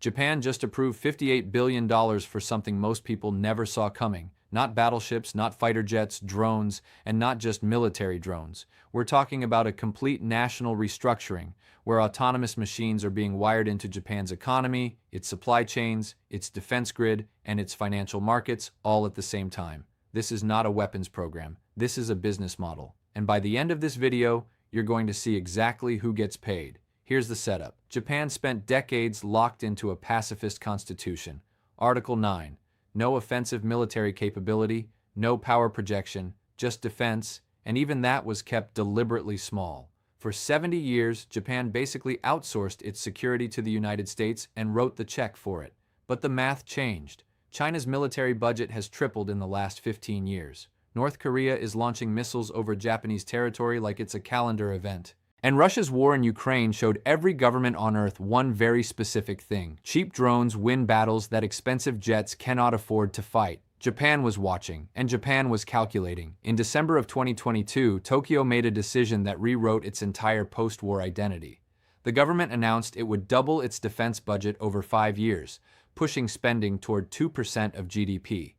Japan just approved $58 billion for something most people never saw coming. Not battleships, not fighter jets, drones, and not just military drones. We're talking about a complete national restructuring, where autonomous machines are being wired into Japan's economy, its supply chains, its defense grid, and its financial markets, all at the same time. This is not a weapons program. This is a business model. And by the end of this video, you're going to see exactly who gets paid. Here's the setup. Japan spent decades locked into a pacifist constitution. Article 9. No offensive military capability, no power projection, just defense, and even that was kept deliberately small. For 70 years, Japan basically outsourced its security to the United States and wrote the check for it. But the math changed. China's military budget has tripled in the last 15 years. North Korea is launching missiles over Japanese territory like it's a calendar event. And Russia's war in Ukraine showed every government on Earth one very specific thing. Cheap drones win battles that expensive jets cannot afford to fight. Japan was watching, and Japan was calculating. In December of 2022, Tokyo made a decision that rewrote its entire post-war identity. The government announced it would double its defense budget over 5 years, pushing spending toward 2% of GDP.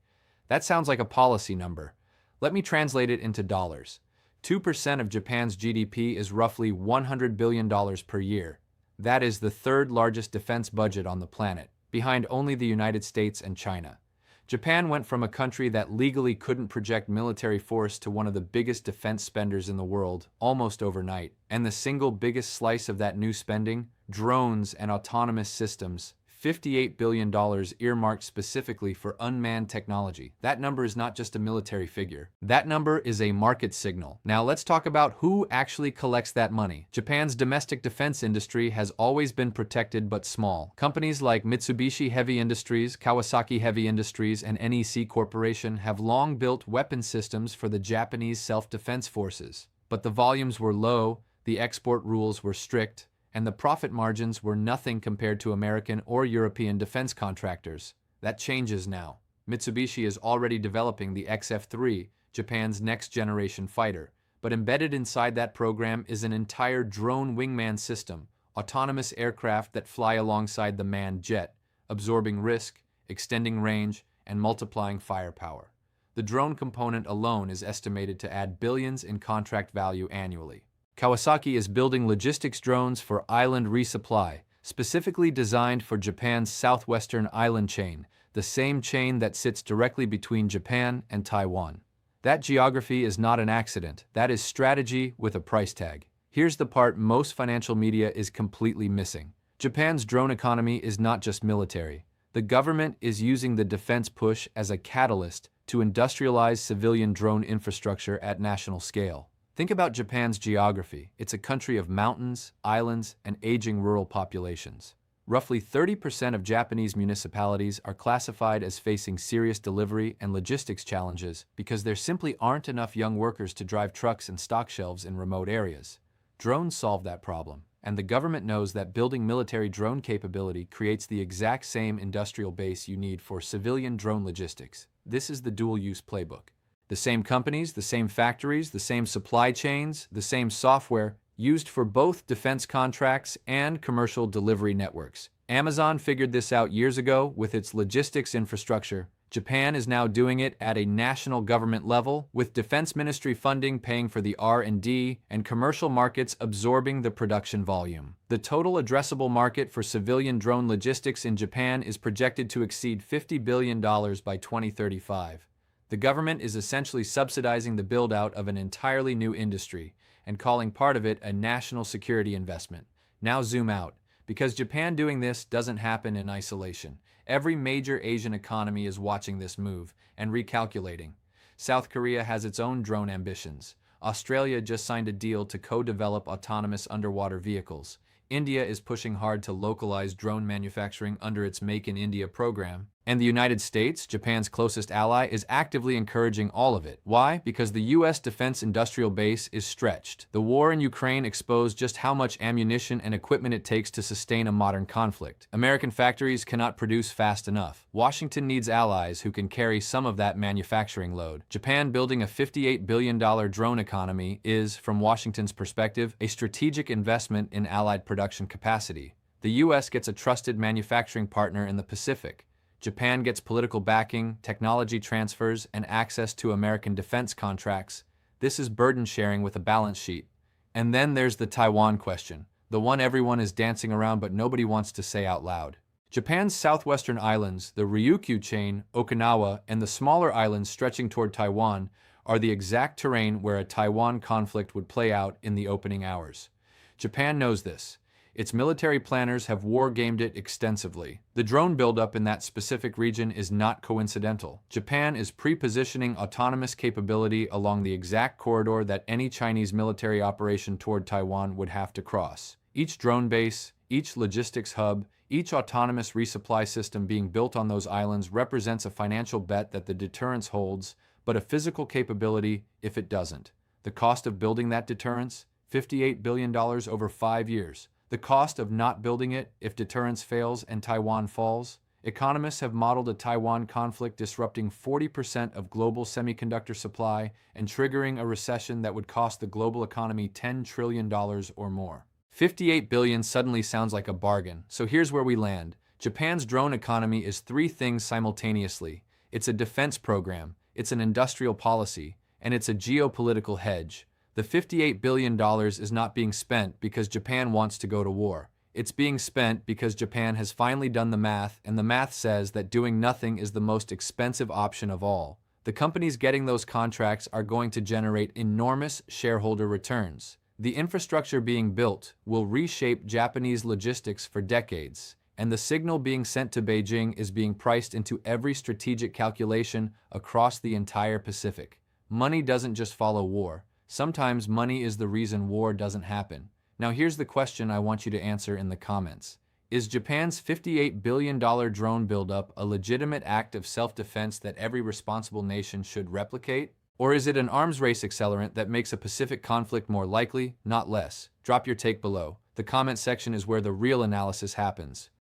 That sounds like a policy number. Let me translate it into dollars. 2% of Japan's GDP is roughly $100 billion per year. That is the third largest defense budget on the planet, behind only the United States and China. Japan went from a country that legally couldn't project military force to one of the biggest defense spenders in the world, almost overnight. And the single biggest slice of that new spending? Drones and autonomous systems. $58 billion earmarked specifically for unmanned technology. That number is not just a military figure. That number is a market signal. Now let's talk about who actually collects that money. Japan's domestic defense industry has always been protected but small. Companies like Mitsubishi Heavy Industries, Kawasaki Heavy Industries, and NEC Corporation have long built weapon systems for the Japanese self-defense forces. But the volumes were low, the export rules were strict, and the profit margins were nothing compared to American or European defense contractors. That changes now. Mitsubishi is already developing the XF-3, Japan's next-generation fighter, but embedded inside that program is an entire drone wingman system, autonomous aircraft that fly alongside the manned jet, absorbing risk, extending range, and multiplying firepower. The drone component alone is estimated to add billions in contract value annually. Kawasaki is building logistics drones for island resupply, specifically designed for Japan's southwestern island chain, the same chain that sits directly between Japan and Taiwan. That geography is not an accident. That is strategy with a price tag. Here's the part most financial media is completely missing. Japan's drone economy is not just military. The government is using the defense push as a catalyst to industrialize civilian drone infrastructure at national scale. Think about Japan's geography. It's a country of mountains, islands, and aging rural populations. Roughly 30% of Japanese municipalities are classified as facing serious delivery and logistics challenges because there simply aren't enough young workers to drive trucks and stock shelves in remote areas. Drones solve that problem, and the government knows that building military drone capability creates the exact same industrial base you need for civilian drone logistics. This is the dual-use playbook. The same companies, the same factories, the same supply chains, the same software used for both defense contracts and commercial delivery networks. Amazon figured this out years ago with its logistics infrastructure. Japan is now doing it at a national government level, with Defense Ministry funding paying for the R&D and commercial markets absorbing the production volume. The total addressable market for civilian drone logistics in Japan is projected to exceed $50 billion by 2035. The government is essentially subsidizing the build-out of an entirely new industry and calling part of it a national security investment. Now zoom out, because Japan doing this doesn't happen in isolation. Every major Asian economy is watching this move and recalculating. South Korea has its own drone ambitions. Australia just signed a deal to co-develop autonomous underwater vehicles. India is pushing hard to localize drone manufacturing under its Make in India program. And the United States, Japan's closest ally, is actively encouraging all of it. Why? Because the U.S. defense industrial base is stretched. The war in Ukraine exposed just how much ammunition and equipment it takes to sustain a modern conflict. American factories cannot produce fast enough. Washington needs allies who can carry some of that manufacturing load. Japan building a $58 billion drone economy is, from Washington's perspective, a strategic investment in allied production capacity. The US gets a trusted manufacturing partner in the Pacific. Japan gets political backing, technology transfers, and access to American defense contracts. This is burden sharing with a balance sheet. And then there's the Taiwan question, the one everyone is dancing around but nobody wants to say out loud. Japan's southwestern islands, the Ryukyu chain, Okinawa, and the smaller islands stretching toward Taiwan are the exact terrain where a Taiwan conflict would play out in the opening hours. Japan knows this. Its military planners have war-gamed it extensively. The drone buildup in that specific region is not coincidental. Japan is pre-positioning autonomous capability along the exact corridor that any Chinese military operation toward Taiwan would have to cross. Each drone base, each logistics hub, each autonomous resupply system being built on those islands represents a financial bet that the deterrence holds, but a physical capability if it doesn't. The cost of building that deterrence? $58 billion over 5 years. The cost of not building it if deterrence fails and Taiwan falls? Economists have modeled a Taiwan conflict disrupting 40% of global semiconductor supply and triggering a recession that would cost the global economy $10 trillion or more. $58 billion suddenly sounds like a bargain, so here's where we land. Japan's drone economy is 3 things simultaneously. It's a defense program, it's an industrial policy, and it's a geopolitical hedge. The $58 billion is not being spent because Japan wants to go to war. It's being spent because Japan has finally done the math, and the math says that doing nothing is the most expensive option of all. The companies getting those contracts are going to generate enormous shareholder returns. The infrastructure being built will reshape Japanese logistics for decades, and the signal being sent to Beijing is being priced into every strategic calculation across the entire Pacific. Money doesn't just follow war. Sometimes money is the reason war doesn't happen. Now here's the question I want you to answer in the comments. Is Japan's $58 billion drone buildup a legitimate act of self-defense that every responsible nation should replicate? Or is it an arms race accelerant that makes a Pacific conflict more likely, not less? Drop your take below. The comment section is where the real analysis happens.